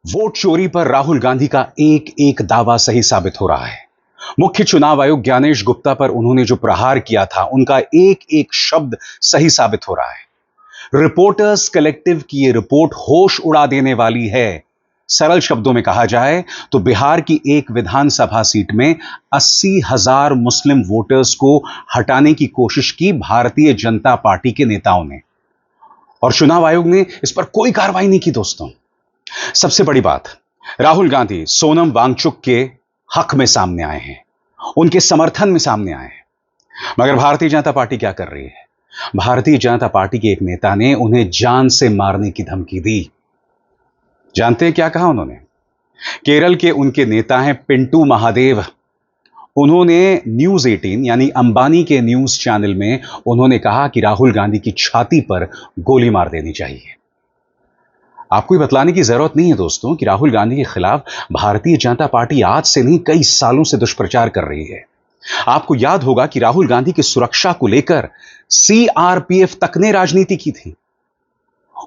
Vote चोरी पर राहुल गांधी का एक एक दावा सही साबित हो रहा है। मुख्य चुनाव आयुक्त ज्ञानेश गुप्ता पर उन्होंने जो प्रहार किया था, उनका एक एक शब्द सही साबित हो रहा है। रिपोर्टर्स कलेक्टिव की यह रिपोर्ट होश उड़ा देने वाली है। सरल शब्दों में कहा जाए तो बिहार की एक विधानसभा सीट में 80,000 मुस्लिम वोटर्स को हटाने की कोशिश की भारतीय जनता पार्टी के नेताओं ने, और चुनाव आयोग ने इस पर कोई कार्रवाई नहीं की। दोस्तों, सबसे बड़ी बात, राहुल गांधी सोनम वांगचुक के हक में सामने आए हैं, उनके समर्थन में सामने आए हैं। मगर भारतीय जनता पार्टी क्या कर रही है? भारतीय जनता पार्टी के एक नेता ने उन्हें जान से मारने की धमकी दी। जानते हैं क्या कहा उन्होंने? केरल के उनके नेता हैं पिंटू महादेव। उन्होंने न्यूज 18 यानी अंबानी के न्यूज चैनल में उन्होंने कहा कि राहुल गांधी की छाती पर गोली मार देनी चाहिए। आपको ये बतलाने की जरूरत नहीं है दोस्तों कि राहुल गांधी के खिलाफ भारतीय जनता पार्टी आज से नहीं, कई सालों से दुष्प्रचार कर रही है। आपको याद होगा कि राहुल गांधी की सुरक्षा को लेकर सीआरपीएफ तक ने राजनीति की थी।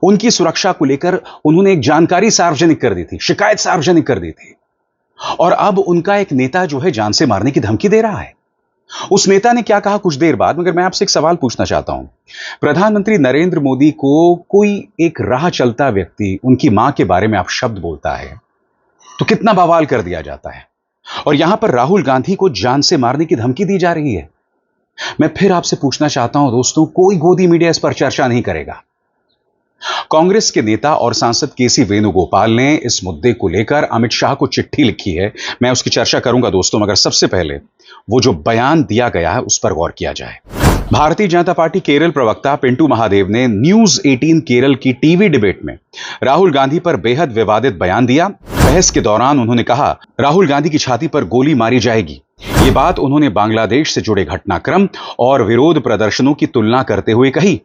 उनकी सुरक्षा को लेकर उन्होंने एक जानकारी सार्वजनिक कर दी थी, शिकायत सार्वजनिक कर दी थी, और अब उनका एक नेता जो है जान से मारने की धमकी दे रहा है। उस नेता ने क्या कहा कुछ देर बाद? मगर मैं आपसे एक सवाल पूछना चाहता हूं। प्रधानमंत्री नरेंद्र मोदी को कोई एक राह चलता व्यक्ति उनकी मां के बारे में आप शब्द बोलता है तो कितना बवाल कर दिया जाता है, और यहां पर राहुल गांधी को जान से मारने की धमकी दी जा रही है। मैं फिर आपसे पूछना चाहता हूं दोस्तों, कोई गोदी मीडिया इस पर चर्चा नहीं करेगा। कांग्रेस के नेता और सांसद केसी वेणुगोपाल ने इस मुद्दे को लेकर अमित शाह को चिट्ठी लिखी है। मैं उसकी चर्चा करूंगा दोस्तों, मगर सबसे पहले वो जो बयान दिया गया है उस पर गौर किया जाए। भारतीय जनता पार्टी केरल प्रवक्ता पिंटू महादेव ने न्यूज 18 केरल की टीवी डिबेट में राहुल गांधी पर बेहद विवादित बयान दिया। बहस के दौरान उन्होंने कहा, राहुल गांधी की छाती पर गोली मारी जाएगी। ये बात उन्होंने बांग्लादेश से जुड़े घटनाक्रम और विरोध प्रदर्शनों की तुलना करते हुए कही।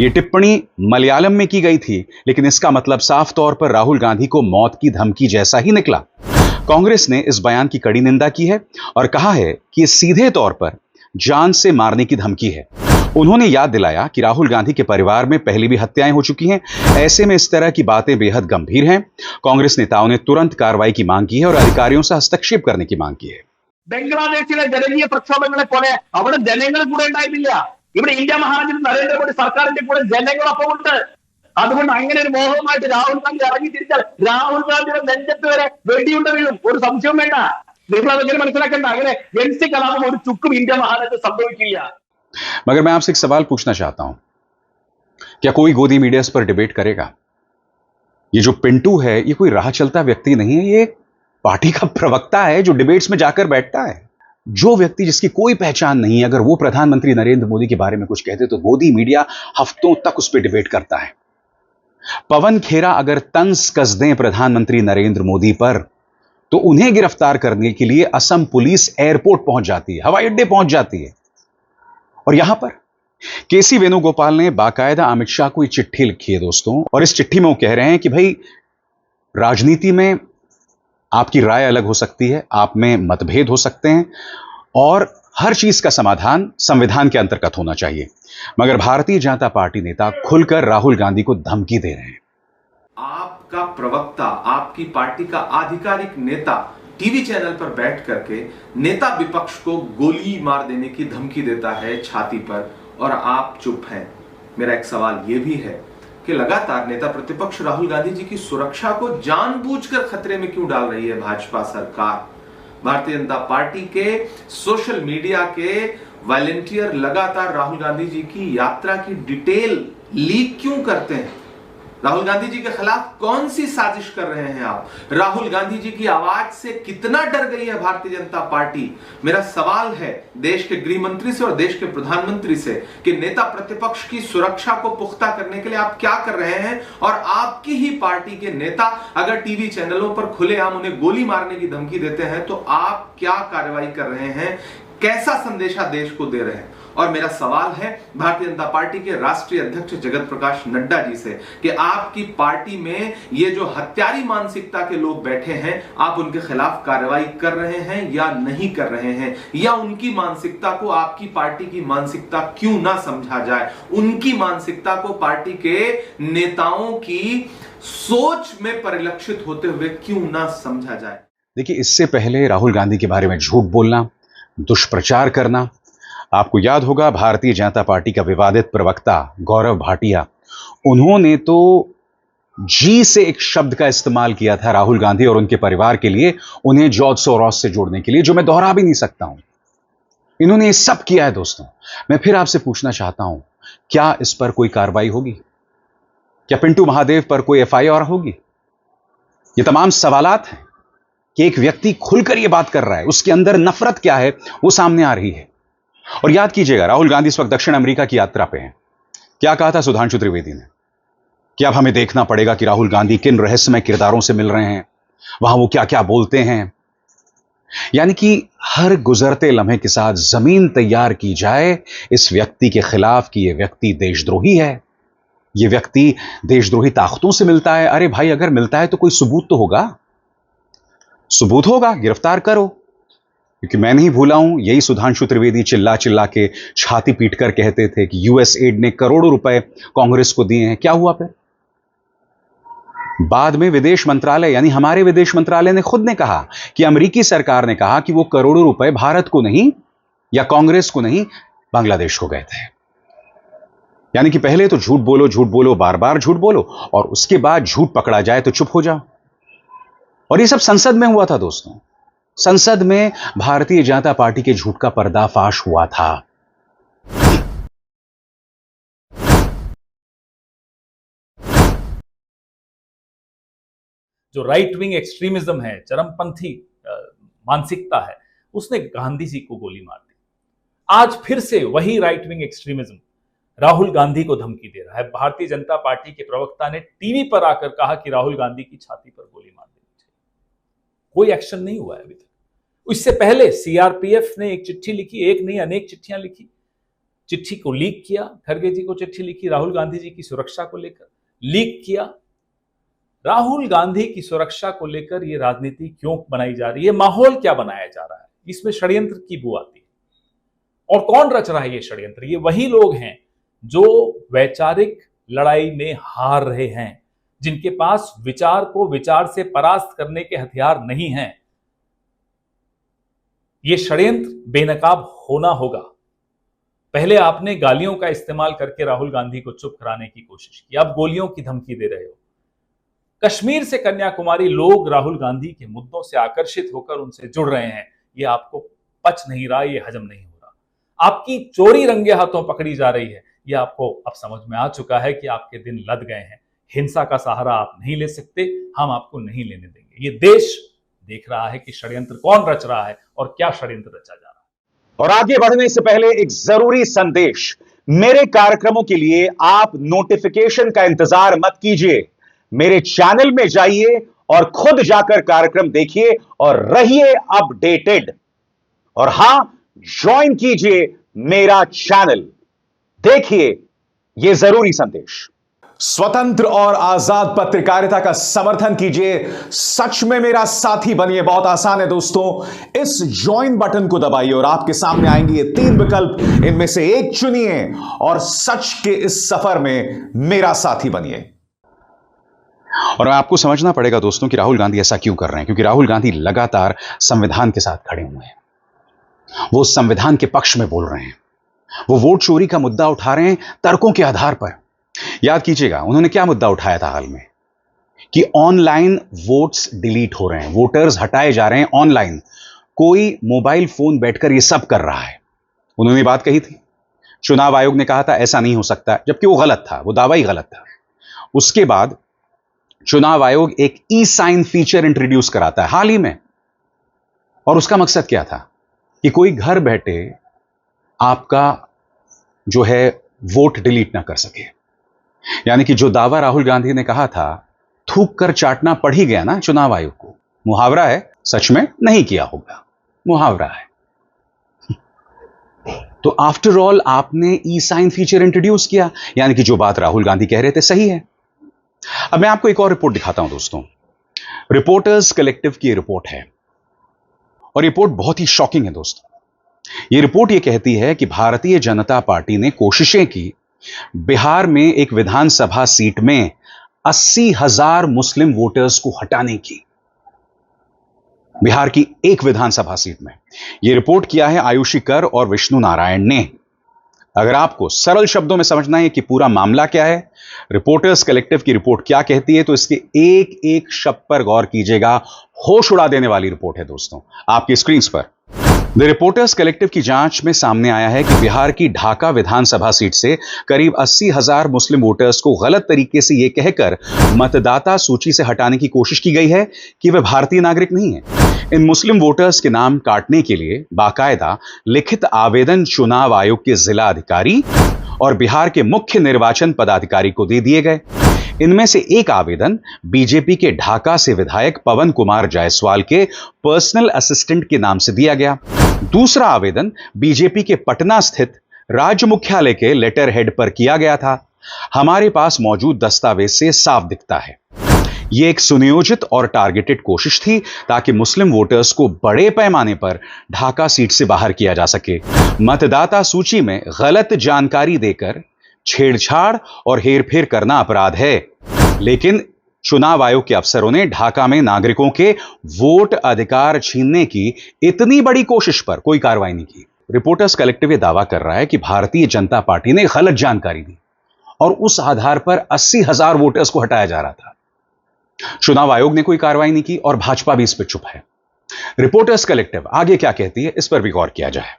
यह टिप्पणी मलयालम में की गई थी, लेकिन इसका मतलब साफ तौर पर राहुल गांधी को मौत की धमकी जैसा ही निकला। कांग्रेस ने इस बयान की कड़ी निंदा की है और कहा है कि यह सीधे तौर पर जान से मारने की धमकी है। उन्होंने याद दिलाया कि राहुल गांधी के परिवार में पहले भी हत्याएं हो चुकी हैं। ऐसे में इस तरह की बातें बेहद गंभीर हैं। कांग्रेस नेताओं ने तुरंत कार्रवाई की मांग की है और अधिकारियों से हस्तक्षेप करने की मांग की है। ബംഗ്ലാദേശിലെ ജനകീയ പ്രക്ഷോഭങ്ങളെ പോലെ അവിടെ ജനങ്ങൾ കൂടെ ഉണ്ടായിരുന്നില്ല. ഇവിടെ ഇന്ത്യ മഹാരാജ്യത്ത് നരേന്ദ്രമോദി സർക്കാരിന്റെ കൂടെ ജനങ്ങളൊപ്പം ഉണ്ട്. അതുകൊണ്ട് അങ്ങനെ ഒരു മോഹവുമായിട്ട് രാഹുൽ ഗാന്ധി ഇറങ്ങി തിരിച്ചാൽ രാഹുൽ ഗാന്ധിയുടെ നെഞ്ചത്ത് വരെ വെടിയുണ്ട വീഴും, ഒരു സംശയവും വേണ്ട. നിങ്ങൾ അതൊക്കെ മനസ്സിലാക്കേണ്ട. അങ്ങനെ എൻസി കലാപം ഒരു ചുക്കും ഇന്ത്യ മഹാരാജ്യത്ത് സംഭവിക്കില്ല. मगर मैं आपसे एक सवाल पूछना चाहता हूं, क्या कोई गोदी मीडिया इस पर डिबेट करेगा? ये जो पिंटू है, ये कोई राह चलता व्यक्ति नहीं है, ये पार्टी का प्रवक्ता है जो डिबेट्स में जाकर बैठता है। जो व्यक्ति जिसकी कोई पहचान नहीं है, अगर वो प्रधानमंत्री नरेंद्र मोदी के बारे में कुछ कहते तो गोदी मीडिया हफ्तों तक उस पर डिबेट करता है। पवन खेरा अगर तंज कस दें प्रधानमंत्री नरेंद्र मोदी पर, तो उन्हें गिरफ्तार करने के लिए असम पुलिस एयरपोर्ट पहुंच जाती है, हवाई अड्डे पहुंच जाती है। और यहां पर केसी वेणुगोपाल ने बाकायदा अमित शाह को चिट्ठी लिखी है दोस्तों, और इस चिट्ठी में वो कह रहे हैं कि भाई, राजनीति में आपकी राय अलग हो सकती है, आप में मतभेद हो सकते हैं, और हर चीज का समाधान संविधान के अंतर्गत होना चाहिए। मगर भारतीय जनता पार्टी नेता खुलकर राहुल गांधी को धमकी दे रहे हैं। आपका प्रवक्ता, आपकी पार्टी का आधिकारिक नेता टीवी चैनल पर बैठ करके नेता विपक्ष को गोली मार देने की धमकी देता है छाती पर, और आप चुप हैं। मेरा एक सवाल यह भी है कि लगातार नेता प्रतिपक्ष राहुल गांधी जी की सुरक्षा को जानबूझकर खतरे में क्यों डाल रही है भाजपा सरकार? भारतीय जनता पार्टी के सोशल मीडिया के वॉलंटियर लगातार राहुल गांधी जी की यात्रा की डिटेल लीक क्यों करते हैं? राहुल गांधी जी के खिलाफ कौन सी साजिश कर रहे हैं आप? राहुल गांधी जी की आवाज से कितना डर गई है भारतीय जनता पार्टी? मेरा सवाल है देश के गृह मंत्री से और देश के प्रधानमंत्री से कि नेता प्रतिपक्ष की सुरक्षा को पुख्ता करने के लिए आप क्या कर रहे हैं? और आपकी ही पार्टी के नेता अगर टीवी चैनलों पर खुलेआम उन्हें गोली मारने की धमकी देते हैं तो आप क्या कार्रवाई कर रहे हैं? कैसा संदेशा देश को दे रहे हैं? और मेरा सवाल है भारतीय जनता पार्टी के राष्ट्रीय अध्यक्ष जगत प्रकाश नड्डा जी से कि आपकी पार्टी में ये जो हत्यारी मानसिकता के लोग बैठे हैं, आप उनके खिलाफ कार्रवाई कर रहे हैं या नहीं कर रहे हैं? या उनकी मानसिकता को आपकी पार्टी की मानसिकता क्यों ना समझा जाए? उनकी मानसिकता को पार्टी के नेताओं की सोच में परिलक्षित होते हुए क्यों ना समझा जाए। देखिए, इससे पहले राहुल गांधी के बारे में झूठ बोलना, दुष्प्रचार करना, आपको याद होगा भारतीय जनता पार्टी का विवादित प्रवक्ता गौरव भाटिया, उन्होंने तो जी से एक शब्द का इस्तेमाल किया था राहुल गांधी और उनके परिवार के लिए, उन्हें जॉर्ज सोरोस से जोड़ने के लिए, जो मैं दोहरा भी नहीं सकता हूं। इन्होंने ये सब किया है दोस्तों। मैं फिर आपसे पूछना चाहता हूं, क्या इस पर कोई कार्रवाई होगी? क्या पिंटू महादेव पर कोई एफआईआर होगी? ये तमाम सवालात हैं कि एक व्यक्ति खुलकर यह बात कर रहा है, उसके अंदर नफरत क्या है वो सामने आ रही है। और याद कीजिएगा, राहुल गांधी इस वक्त दक्षिण अमेरिका की यात्रा पे हैं। क्या कहा था सुधांशु त्रिवेदी ने कि अब हमें देखना पड़ेगा कि राहुल गांधी किन रहस्यमय किरदारों से मिल रहे हैं, वहां वो क्या क्या बोलते हैं। यानी कि हर गुजरते लम्हे के साथ जमीन तैयार की जाए इस व्यक्ति के खिलाफ कि यह व्यक्ति देशद्रोही है, यह व्यक्ति देशद्रोही ताकतों से मिलता है। अरे भाई, अगर मिलता है तो कोई सबूत तो होगा, सबूत होगा, गिरफ्तार करो। क्योंकि मैं नहीं भूला हूं, यही सुधांशु त्रिवेदी चिल्ला चिल्ला के छाती पीटकर कहते थे कि यूएस एड ने करोड़ों रुपए कांग्रेस को दिए हैं। क्या हुआ फिर? बाद में विदेश मंत्रालय यानी हमारे विदेश मंत्रालय ने खुद ने कहा कि अमेरिकी सरकार ने कहा कि वो करोड़ों रुपए भारत को नहीं या कांग्रेस को नहीं, बांग्लादेश को गए थे। यानी कि पहले तो झूठ बोलो, बार बार झूठ बोलो, और उसके बाद झूठ पकड़ा जाए तो चुप हो जाओ। और ये सब संसद में हुआ था दोस्तों। संसद में भारतीय जनता पार्टी के झूठ का पर्दाफाश हुआ था। जो राइट विंग एक्सट्रीमिज्म है, चरमपंथी मानसिकता है, उसने गांधी जी को गोली मार दी। आज फिर से वही right wing extremism Rahul Gandhi को धमकी दे रहा है। भारतीय जनता पार्टी के प्रवक्ता ने टीवी पर आकर कहा कि राहुल गांधी की छाती पर गोली मार देनी चाहिए। कोई एक्शन नहीं हुआ है अभी तक। इससे पहले सीआरपीएफ ने एक चिट्ठी लिखी, एक नहीं अनेक चिट्ठियां लिखी, चिट्ठी को लीक किया। खड़गे जी को चिट्ठी लिखी राहुल गांधी जी की सुरक्षा को लेकर, लीक किया। राहुल गांधी की सुरक्षा को लेकर यह राजनीति क्यों बनाई जा रही है, माहौल क्या बनाया जा रहा है, इसमें षड्यंत्र की बू आती है। और कौन रच रहा है ये षड्यंत्र? ये वही लोग हैं जो वैचारिक लड़ाई में हार रहे हैं, जिनके पास विचार को विचार से परास्त करने के हथियार नहीं हैं। ये षड्यंत्र बेनकाब होना होगा। पहले आपने गालियों का इस्तेमाल करके राहुल गांधी को चुप कराने की कोशिश की, अब गोलियों की धमकी दे रहे हो। कश्मीर से कन्याकुमारी लोग राहुल गांधी के मुद्दों से आकर्षित होकर उनसे जुड़ रहे हैं। ये आपको पच नहीं रहा, ये हजम नहीं हो रहा। आपकी चोरी रंगे हाथों पकड़ी जा रही है, ये आपको अब समझ में आ चुका है कि आपके दिन लद गए हैं। हिंसा का सहारा आप नहीं ले सकते, हम आपको नहीं लेने देंगे। ये देश देख रहा है कि षड्यंत्र कौन रच रहा है और क्या षड्यंत्र रचा जा रहा है। और आगे बढ़ने से पहले एक जरूरी संदेश, मेरे कार्यक्रमों के लिए आप नोटिफिकेशन का इंतजार मत कीजिए। मेरे चैनल में जाइए और खुद जाकर कार्यक्रम देखिए और रहिए अपडेटेड। और हां, ज्वाइन कीजिए मेरा चैनल। देखिए यह जरूरी संदेश। स्वतंत्र और आजाद पत्रकारिता का समर्थन कीजिए, सच में मेरा साथी बनिए। बहुत आसान है दोस्तों, इस ज्वाइन बटन को दबाइए और आपके सामने आएंगे ये 3 विकल्प, इनमें से एक चुनिए और सच के इस सफर में मेरा साथी बनिए। और आपको समझना पड़ेगा दोस्तों कि राहुल गांधी ऐसा क्यों कर रहे हैं, क्योंकि राहुल गांधी लगातार संविधान के साथ खड़े हुए हैं। वो संविधान के पक्ष में बोल रहे हैं, वो वोट चोरी का मुद्दा उठा रहे हैं तर्कों के आधार पर। याद कीजिएगा उन्होंने क्या मुद्दा उठाया था हाल में, कि ऑनलाइन वोट्स डिलीट हो रहे हैं, वोटर्स हटाए जा रहे हैं ऑनलाइन। कोई मोबाइल फोन बैठकर ये सब कर रहा है। उन्होंने बात कही थी, चुनाव आयोग ने कहा था ऐसा नहीं हो सकता, जबकि वो गलत था, वो दावा ही गलत था। उसके बाद चुनाव आयोग एक ई साइन फीचर इंट्रोड्यूस कराता है हाल ही में, और उसका मकसद क्या था कि कोई घर बैठे आपका जो है वोट डिलीट ना कर सके। यानी कि जो दावा राहुल गांधी ने कहा था, थूक कर चाटना पड़ ही गया ना चुनाव आयोग को। मुहावरा है, सच में नहीं किया होगा, मुहावरा है। तो आफ्टर ऑल आपने ई साइन फीचर इंट्रोड्यूस किया, यानी कि जो बात राहुल गांधी कह रहे थे सही है। अब मैं आपको एक और रिपोर्ट दिखाता हूं दोस्तों। रिपोर्टर्स कलेक्टिव की रिपोर्ट है, और रिपोर्ट बहुत ही शॉकिंग है दोस्तों। यह रिपोर्ट यह कहती है कि भारतीय जनता पार्टी ने कोशिशें की बिहार में एक विधानसभा सीट में 80,000 मुस्लिम वोटर्स को हटाने की। बिहार की एक विधानसभा सीट में यह रिपोर्ट किया है आयुषी कर और विष्णु नारायण ने। अगर आपको सरल शब्दों में समझना है कि पूरा मामला क्या है, रिपोर्टर्स कलेक्टिव की रिपोर्ट क्या कहती है, तो इसके एक एक शब्द पर गौर कीजिएगा। होश उड़ा देने वाली रिपोर्ट है दोस्तों, आपकी स्क्रीन पर। द रिपोर्टर्स कलेक्टिव की जांच में सामने आया है कि बिहार की ढाका विधानसभा सीट से करीब 80,000 मुस्लिम वोटर्स को गलत तरीके से यह कहकर मतदाता सूची से हटाने की कोशिश की गई है कि वे भारतीय नागरिक नहीं हैं। इन मुस्लिम वोटर्स के नाम काटने के लिए बाकायदा लिखित आवेदन चुनाव आयोग के जिला अधिकारी और बिहार के मुख्य निर्वाचन पदाधिकारी को दे दिए गए। इनमें से एक आवेदन बीजेपी के ढाका से विधायक पवन कुमार जायसवाल के पर्सनल असिस्टेंट के नाम से दिया गया। दूसरा आवेदन बीजेपी के पटना स्थित राज्य मुख्यालय के लेटर हेड पर किया गया था। हमारे पास मौजूद दस्तावेज से साफ दिखता है यह एक सुनियोजित और टारगेटेड कोशिश थी ताकि मुस्लिम वोटर्स को बड़े पैमाने पर ढाका सीट से बाहर किया जा सके। मतदाता सूची में गलत जानकारी देकर छेड़छाड़ और हेरफेर करना अपराध है, लेकिन चुनाव आयोग के अफसरों ने ढाका में नागरिकों के वोट अधिकार छीनने की इतनी बड़ी कोशिश पर कोई कार्रवाई नहीं की। रिपोर्टर्स कलेक्टिव यह दावा कर रहा है कि भारतीय जनता पार्टी ने गलत जानकारी दी और उस आधार पर 80,000 वोटर्स को हटाया जा रहा था। चुनाव आयोग ने कोई कार्रवाई नहीं की और भाजपा भी इस पर चुप है। रिपोर्टर्स कलेक्टिव आगे क्या कहती है, इस पर भी गौर किया जाए।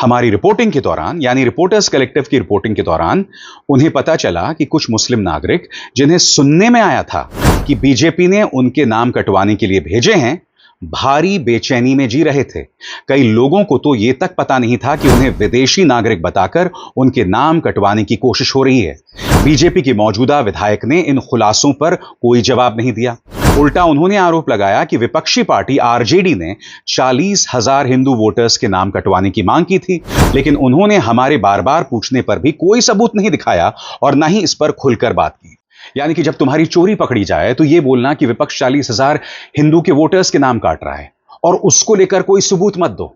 हमारी रिपोर्टिंग के दौरान, यानी रिपोर्टर्स कलेक्टिव की रिपोर्टिंग के दौरान, उन्हें पता चला कि कुछ मुस्लिम नागरिक जिन्हें सुनने में आया था कि बीजेपी ने उनके नाम कटवाने के लिए भेजे हैं, भारी बेचैनी में जी रहे थे। कई लोगों को तो यह तक पता नहीं था कि उन्हें विदेशी नागरिक बताकर उनके नाम कटवाने की कोशिश हो रही है। बीजेपी के मौजूदा विधायक ने इन खुलासों पर कोई जवाब नहीं दिया। उल्टा उन्होंने आरोप लगाया कि विपक्षी पार्टी आरजेडी ने 40,000 हिंदू वोटर्स के नाम कटवाने की मांग की थी, लेकिन उन्होंने हमारे बार बार पूछने पर भी कोई सबूत नहीं दिखाया और न ही इस पर खुलकर बात की। यानी कि जब तुम्हारी चोरी पकड़ी जाए तो यह बोलना कि विपक्ष 40,000 हिंदू के वोटर्स के नाम काट रहा है और उसको लेकर कोई सबूत मत दो।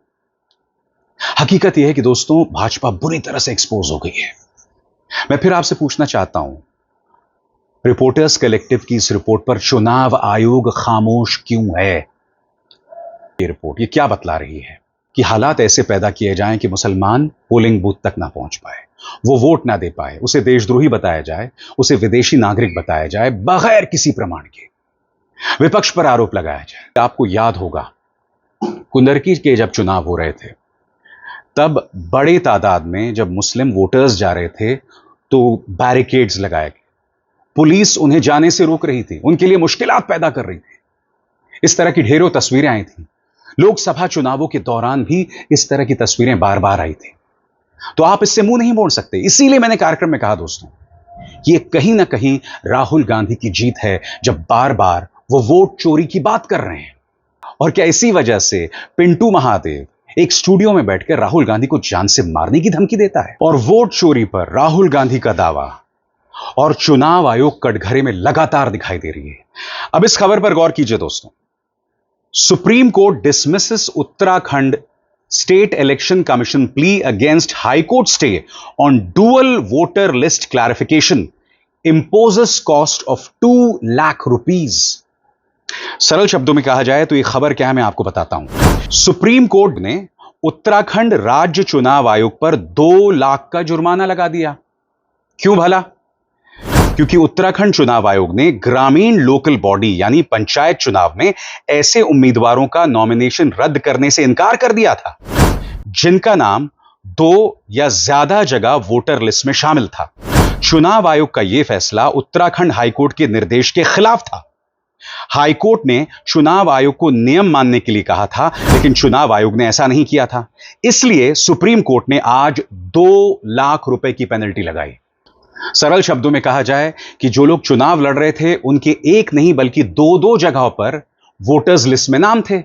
हकीकत यह है कि दोस्तों, भाजपा बुरी तरह से एक्सपोज हो गई है। मैं फिर आपसे पूछना चाहता हूं, रिपोर्टर्स कलेक्टिव की इस रिपोर्ट पर चुनाव आयोग खामोश क्यों है? ये रिपोर्ट ये क्या बतला रही है कि हालात ऐसे पैदा किए जाएं कि मुसलमान पोलिंग बूथ तक ना पहुंच पाए, वो वोट ना दे पाए, उसे देशद्रोही बताया जाए, उसे विदेशी नागरिक बताया जाए बगैर किसी प्रमाण के, विपक्ष पर आरोप लगाया जाए। आपको याद होगा कुंदरकी के जब चुनाव हो रहे थे तब बड़े तादाद में जब मुस्लिम वोटर्स जा रहे थे तो बैरिकेड्स लगाए गए, पुलिस उन्हें जाने से रोक रही थी, उनके लिए मुश्किलात पैदा कर रही थी। इस तरह की ढेरों तस्वीरें आई थी। लोकसभा चुनावों के दौरान भी इस तरह की तस्वीरें बार बार आई थी। तो आप इससे मुंह नहीं मोड़ सकते। इसीलिए मैंने कार्यक्रम में कहा दोस्तों, ये कहीं ना कहीं राहुल गांधी की जीत है जब बार बार वो वोट चोरी की बात कर रहे हैं। और क्या इसी वजह से पिंटू महादेव एक स्टूडियो में बैठकर राहुल गांधी को जान से मारने की धमकी देता है? और वोट चोरी पर राहुल गांधी का दावा और चुनाव आयोग कटघरे में लगातार दिखाई दे रही है। अब इस खबर पर गौर कीजिए दोस्तों। Supreme court dismisses Uttarakhand state election commission plea against high court stay on dual voter list clarification imposes cost of 2 lakh rupees. सरल शब्दों में कहा जाए तो यह खबर क्या है, मैं आपको बताता हूं। सुप्रीम कोर्ट ने उत्तराखंड राज्य चुनाव आयोग पर 2 लाख का जुर्माना लगा दिया। क्यों भला? क्योंकि उत्तराखंड चुनाव आयोग ने ग्रामीण लोकल बॉडी यानी पंचायत चुनाव में ऐसे उम्मीदवारों का नॉमिनेशन रद्द करने से इनकार कर दिया था जिनका नाम 2 या ज्यादा जगह वोटर लिस्ट में शामिल था। चुनाव आयोग का यह फैसला उत्तराखंड हाईकोर्ट के निर्देश के खिलाफ था। हाईकोर्ट ने चुनाव आयोग को नियम मानने के लिए कहा था, लेकिन चुनाव आयोग ने ऐसा नहीं किया था। इसलिए सुप्रीम कोर्ट ने आज 2 लाख रुपए की पेनल्टी लगाई। सरल शब्दों में कहा जाए कि जो लोग चुनाव लड़ रहे थे उनके एक नहीं बल्कि 2 जगहों पर वोटर्स लिस्ट में नाम थे।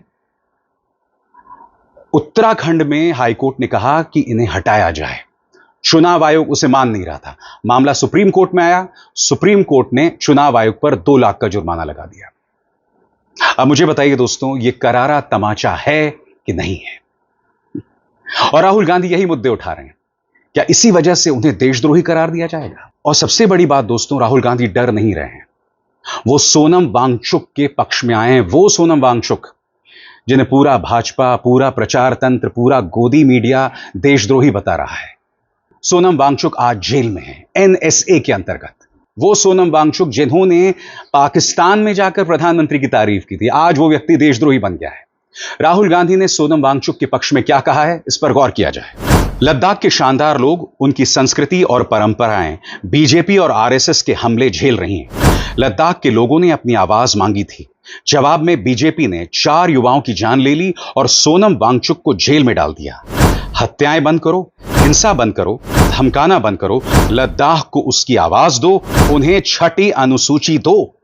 उत्तराखंड में हाईकोर्ट ने कहा कि इन्हें हटाया जाए। चुनाव आयोग उसे मान नहीं रहा था। मामला सुप्रीम कोर्ट में आया। सुप्रीम कोर्ट ने चुनाव आयोग पर 2 लाख का जुर्माना लगा दिया। अब मुझे बताइए दोस्तों, यह करारा तमाचा है कि नहीं है? और राहुल गांधी यही मुद्दे उठा रहे हैं। क्या इसी वजह से उन्हें देशद्रोही करार दिया जाएगा? और सबसे बड़ी बात दोस्तों, राहुल गांधी डर नहीं रहे हैं। वो सोनम वांगचुक के पक्ष में आए हैं, वो सोनम वांगचुक जिन्हें पूरा भाजपा, पूरा प्रचार तंत्र, पूरा गोदी मीडिया देशद्रोही बता रहा है। सोनम वांगचुक आज जेल में है एनएसए के अंतर्गत। वो सोनम वांगचुक जिन्होंने पाकिस्तान में जाकर प्रधानमंत्री की तारीफ की थी, आज वो व्यक्ति देशद्रोही बन गया है। राहुल गांधी ने सोनम वांगचुक के पक्ष में क्या कहा है, इस पर गौर किया जाए। लद्दाख के शानदार लोग, उनकी संस्कृति और परंपराएं बीजेपी और आरएसएस के हमले झेल रही हैं। लद्दाख के लोगों ने अपनी आवाज मांगी थी। जवाब में बीजेपी ने 4 युवाओं की जान ले ली और सोनम वांगचुक को जेल में डाल दिया। हत्याएं बंद करो, हिंसा बंद करो, धमकाना बंद करो, लद्दाख को उसकी आवाज दो, उन्हें छठी अनुसूची दो।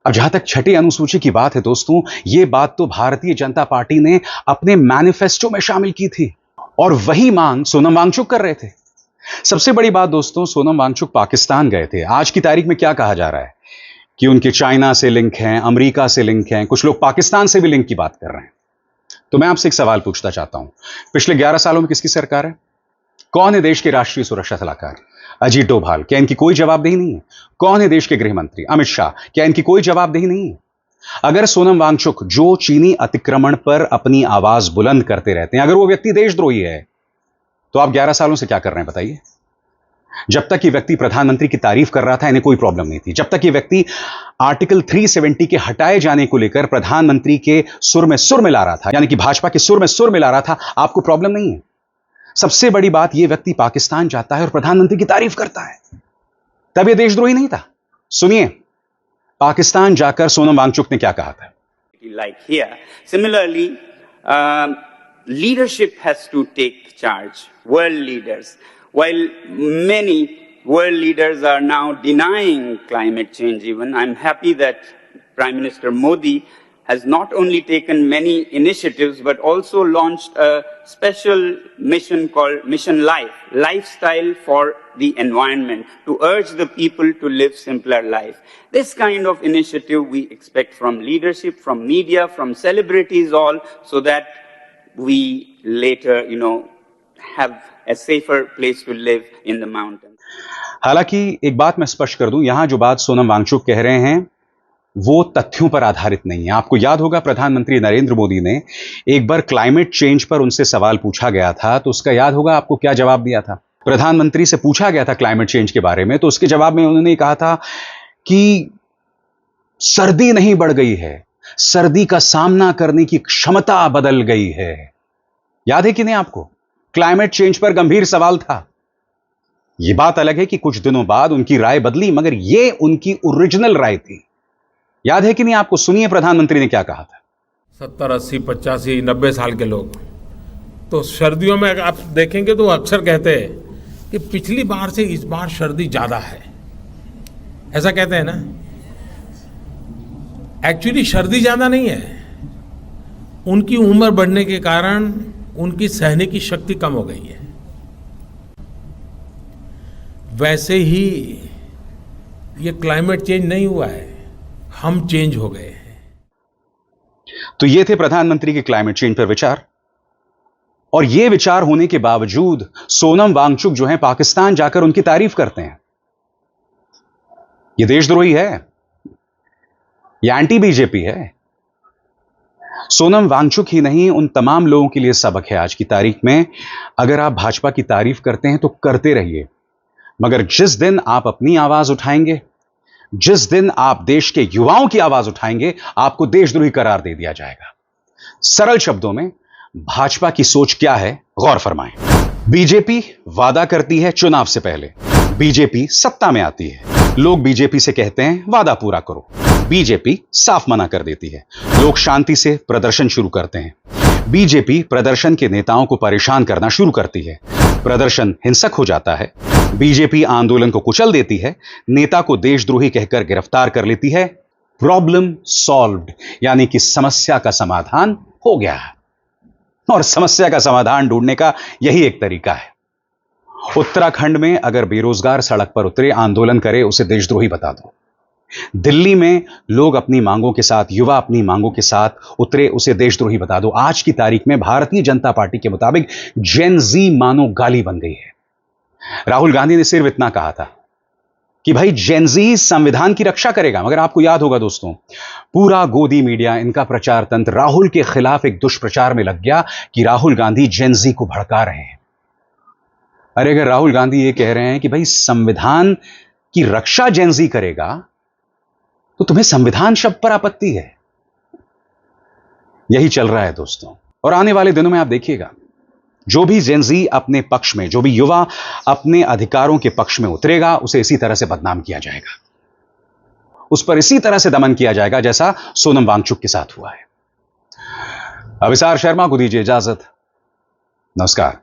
अब जहां तक छठी अनुसूची की बात है दोस्तों, यह बात तो भारतीय जनता पार्टी ने अपने मैनिफेस्टो में शामिल की थी और वही मांग सोनम वांगचुक कर रहे थे। सबसे बड़ी बात दोस्तों, सोनम वांगचुक पाकिस्तान गए थे। आज की तारीख में क्या कहा जा रहा है कि उनके चाइना से लिंक हैं, अमेरिका से लिंक हैं, कुछ लोग पाकिस्तान से भी लिंक की बात कर रहे हैं। तो मैं आपसे एक सवाल पूछना चाहता हूं, पिछले 11 सालों में किसकी सरकार है? कौन है देश के राष्ट्रीय सुरक्षा सलाहकार? अजीत डोभाल। क्या इनकी कोई जवाबदेही नहीं है? कौन है देश के गृह मंत्री? अमित शाह। क्या इनकी कोई जवाबदेही नहीं है? अगर सोनम वांगचुक, जो चीनी अतिक्रमण पर अपनी आवाज बुलंद करते रहते हैं, अगर वो व्यक्ति देशद्रोही है, तो आप 11 सालों से क्या कर रहे हैं बताइए? जब तक ये व्यक्ति प्रधानमंत्री की तारीफ कर रहा था, इन्हें कोई प्रॉब्लम नहीं थी। जब तक ये व्यक्ति आर्टिकल 370 के हटाए जाने को लेकर प्रधानमंत्री के सुर में सुर मिला रहा था, यानी कि भाजपा के सुर में सुर मिला रहा था, आपको प्रॉब्लम नहीं है। सबसे बड़ी बात, यह व्यक्ति पाकिस्तान जाता है और प्रधानमंत्री की तारीफ करता है, तब यह देशद्रोही नहीं था। सुनिए, पाकिस्तान जाकर सोनम वांगचुक ने क्या कहा था। Like here. Similarly, leadership has to take charge. World leaders, while many world leaders are now denying climate change, even I'm happy that Prime Minister Modi has not only taken many initiatives but also launched a special mission called Mission Life, lifestyle for the environment, to urge the people to live simpler life. This kind of initiative we expect from leadership, from media, from celebrities all, so that we later, have a safer place to live in the mountains. हालांकि एक बात मैं स्पष्ट कर दूं, यहां जो बात सोनम वांगचुक कह रहे हैं वो तथ्यों पर आधारित नहीं है। आपको याद होगा, प्रधानमंत्री नरेंद्र मोदी ने एक बार क्लाइमेट चेंज पर उनसे सवाल पूछा गया था, तो उसका याद होगा आपको क्या जवाब दिया था? प्रधानमंत्री से पूछा गया था क्लाइमेट चेंज के बारे में, तो उसके जवाब में उन्होंने कहा था कि सर्दी नहीं बढ़ गई है, सर्दी का सामना करने की क्षमता बदल गई है। याद है कि नहीं आपको? क्लाइमेट चेंज पर गंभीर सवाल था। यह बात अलग है कि कुछ दिनों बाद उनकी राय बदली, मगर यह उनकी ओरिजिनल राय थी। याद है कि नहीं आपको? सुनिए प्रधानमंत्री ने क्या कहा था। 70, 80, 85, 90 साल के लोग तो सर्दियों में आप देखेंगे तो अक्सर कहते हैं कि पिछली बार से इस बार सर्दी ज्यादा है, ऐसा कहते हैं ना। एक्चुअली सर्दी ज्यादा नहीं है, उनकी उम्र बढ़ने के कारण उनकी सहने की शक्ति कम हो गई है। वैसे ही ये क्लाइमेट चेंज नहीं हुआ है, हम चेंज हो गए हैं। तो ये थे प्रधानमंत्री के क्लाइमेट चेंज पर विचार, और ये विचार होने के बावजूद सोनम वांगचुक जो हैं पाकिस्तान जाकर उनकी तारीफ करते हैं। ये देशद्रोही है, ये एंटी बीजेपी है। सोनम वांगचुक ही नहीं, उन तमाम लोगों के लिए सबक है आज की तारीख में। अगर आप भाजपा की तारीफ करते हैं तो करते रहिए, मगर जिस दिन आप अपनी आवाज उठाएंगे, जिस दिन आप देश के युवाओं की आवाज उठाएंगे, आपको देशद्रोही करार दे दिया जाएगा। सरल शब्दों में भाजपा की सोच क्या है, गौर फरमाएं। बीजेपी वादा करती है चुनाव से पहले, बीजेपी सत्ता में आती है, लोग बीजेपी से कहते हैं वादा पूरा करो, बीजेपी साफ मना कर देती है। लोग शांति से प्रदर्शन शुरू करते हैं, बीजेपी प्रदर्शन के नेताओं को परेशान करना शुरू करती है, प्रदर्शन हिंसक हो जाता है, बीजेपी आंदोलन को कुचल देती है, नेता को देशद्रोही कहकर गिरफ्तार कर लेती है। प्रॉब्लम सॉल्व्ड, यानी कि समस्या का समाधान हो गया है। और समस्या का समाधान ढूंढने का यही एक तरीका है। उत्तराखंड में अगर बेरोजगार सड़क पर उतरे, आंदोलन करे, उसे देशद्रोही बता दो। दिल्ली में लोग अपनी मांगों के साथ, युवा अपनी मांगों के साथ उतरे, उसे देशद्रोही बता दो। आज की तारीख में भारतीय जनता पार्टी के मुताबिक जेन जी मानो गाली बन गई है। राहुल गांधी ने सिर्फ इतना कहा था कि भाई जेनजी संविधान की रक्षा करेगा, मगर आपको याद होगा दोस्तों, पूरा गोदी मीडिया, इनका प्रचार तंत्र राहुल के खिलाफ एक दुष्प्रचार में लग गया कि राहुल गांधी जेनजी को भड़का रहे हैं। अरे अगर राहुल गांधी ये कह रहे हैं कि भाई संविधान की रक्षा जेनजी करेगा, तो तुम्हें संविधान शब्द पर आपत्ति है। यही चल रहा है दोस्तों, और आने वाले दिनों में आप देखिएगा, जो भी जेनजी अपने पक्ष में, जो भी युवा अपने अधिकारों के पक्ष में उतरेगा, उसे इसी तरह से बदनाम किया जाएगा, उस पर इसी तरह से दमन किया जाएगा जैसा सोनम वांगचुक के साथ हुआ है। अभिसार शर्मा को दीजिए इजाजत। नमस्कार।